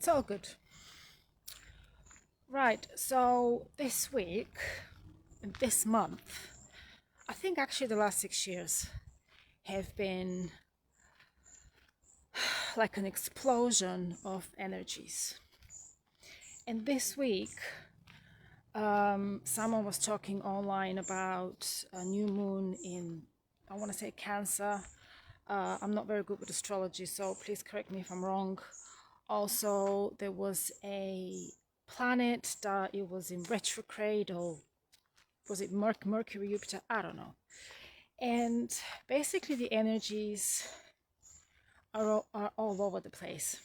It's all good. Right, so this week, this month, I think actually the last 6 years have been like an explosion of energies. And this week, someone was talking online about a new moon in, I want to say Cancer. I'm not very good with astrology, so please correct me if I'm wrong. Also, there was a planet that it was in retrograde, or was it Mercury, Jupiter? I don't know. And basically, the energies are all over the place,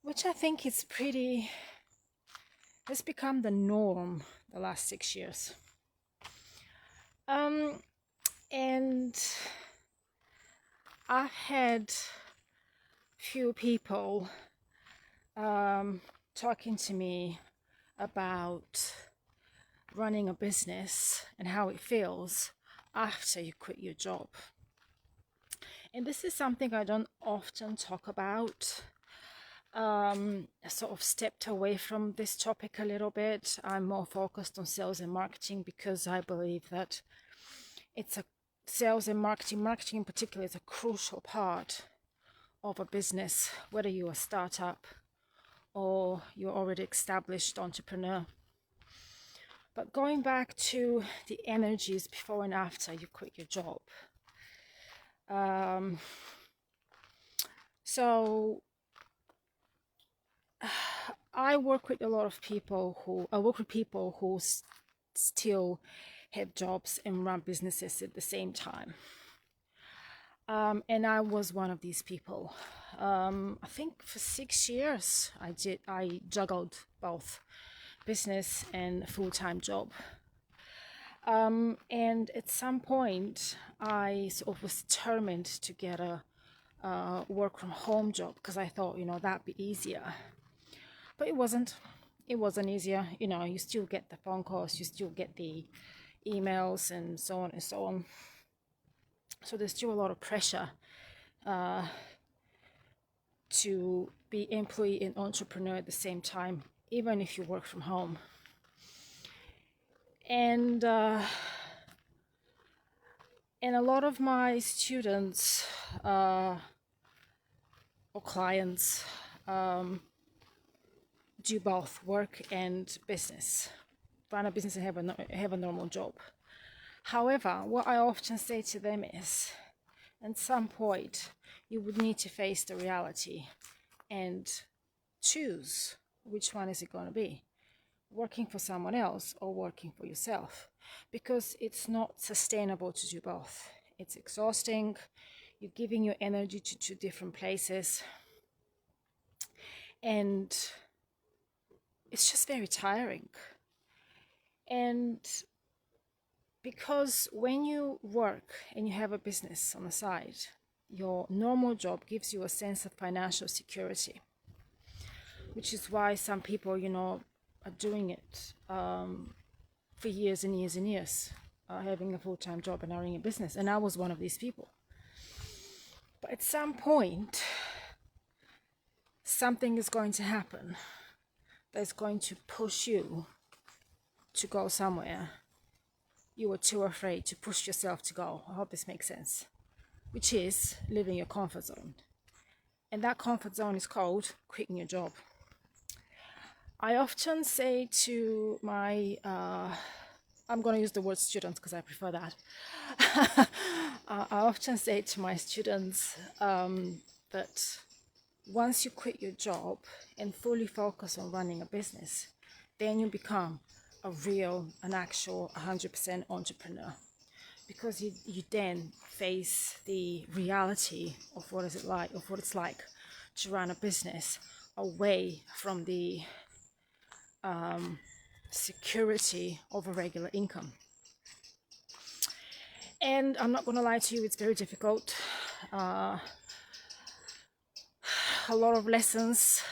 which I think is pretty, has become the norm the last 6 years. And I've had few people talking to me about running a business and how it feels after you quit your job. And this is something I don't often talk about. I sort of stepped away from this topic a little bit. I'm more focused on sales and marketing because I believe that it's a sales and marketing in particular is a crucial part of a business, whether you're a startup or you're already established entrepreneur. But going back to the energies before and after you quit your job. So I work with a lot of people who still have jobs and run businesses at the same time. And I was one of these people. I think for 6 years I juggled both business and full-time job. And at some point I sort of was determined to get a work from home job because I thought, that'd be easier. But it wasn't easier. You still get the phone calls, you still get the emails and so on and so on. So there's still a lot of pressure to be employee and entrepreneur at the same time, even if you work from home. And a lot of my students or clients do both work and business, run a business and have a normal job. However, what I often say to them is, at some point, you would need to face the reality and choose which one is it going to be, working for someone else or working for yourself, because it's not sustainable to do both. It's exhausting. You're giving your energy to two different places, and it's just very tiring. And because when you work and you have a business on the side, your normal job gives you a sense of financial security, which is why some people, are doing it for years and years and years, having a full-time job and running a business. And I was one of these people. But at some point, something is going to happen that's going to push you to go somewhere you were too afraid to push yourself to go. I hope this makes sense. Which is leaving your comfort zone. And that comfort zone is called quitting your job. I often say to my, I'm going to use the word students because I prefer that. I often say to my students that once you quit your job and fully focus on running a business, then you become an actual 100% entrepreneur, because you then face the reality of what it's like to run a business away from the security of a regular income. And I'm not going to lie to you, it's very difficult. A lot of lessons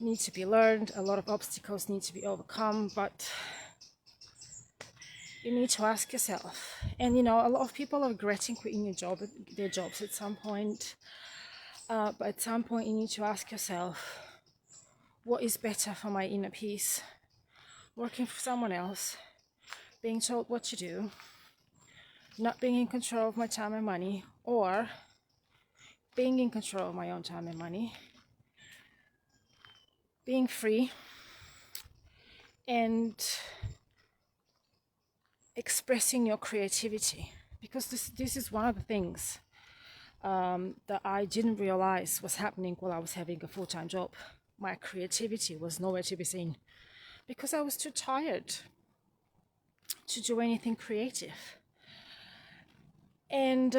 need to be learned, a lot of obstacles need to be overcome, but you need to ask yourself. And a lot of people are regretting quitting their jobs at some point. But at some point, you need to ask yourself, what is better for my inner peace? Working for someone else, being told what to do, not being in control of my time and money, or being in control of my own time and money, being free, and expressing your creativity. Because this is one of the things that I didn't realize was happening while I was having a full-time job. My creativity was nowhere to be seen because I was too tired to do anything creative. And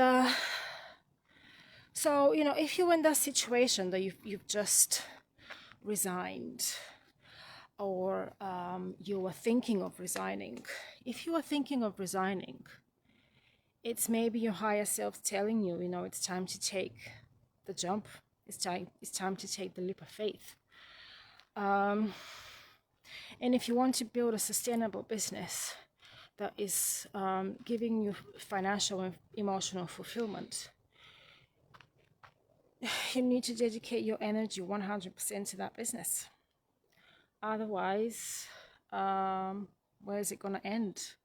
so, you know, if you're in that situation that you've just resigned, or you are thinking of resigning, if you are thinking of resigning, it's maybe your higher self telling you, you know, it's time to take the jump. It's time to take the leap of faith. And if you want to build a sustainable business that is giving you financial and emotional fulfillment, you need to dedicate your energy 100% to that business. Otherwise, where is it going to end?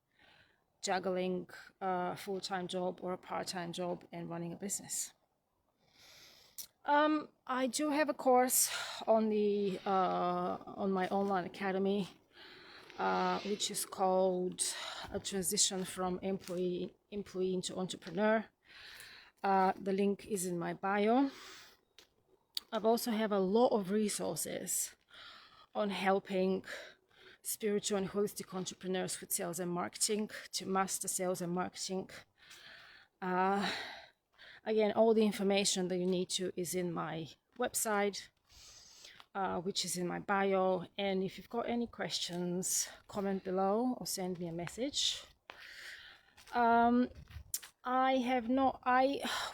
Juggling a full-time job or a part-time job and running a business. I do have a course on the on my online academy, which is called A Transition from Employee into Entrepreneur. The link is in my bio. I've also have a lot of resources on helping spiritual and holistic entrepreneurs with sales and marketing to master sales and marketing. Again, all the information that you need to is in my website, which is in my bio. And if you've got any questions, comment below or send me a message. I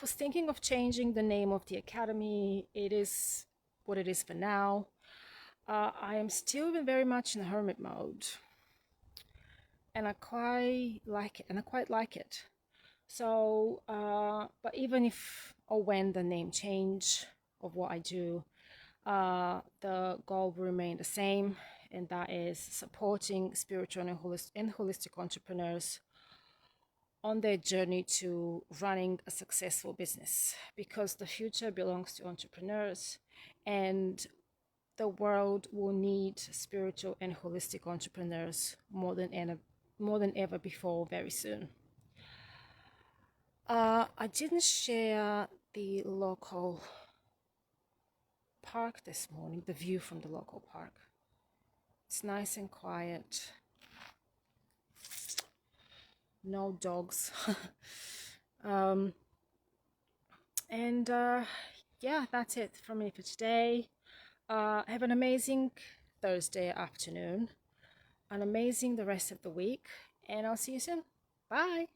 was thinking of changing the name of the academy. It is what it is for now. I am still very much in hermit mode, and I quite like it. So, but even if or when the name change of what I do, the goal will remain the same, and that is supporting spiritual and holistic entrepreneurs on their journey to running a successful business, because the future belongs to entrepreneurs, and the world will need spiritual and holistic entrepreneurs more than ever before very soon. I didn't share the local park this morning, the view from the local park. It's nice and quiet. No dogs. Yeah, that's it from me for today. Have an amazing Thursday afternoon, an amazing the rest of the week, and I'll see you soon. Bye.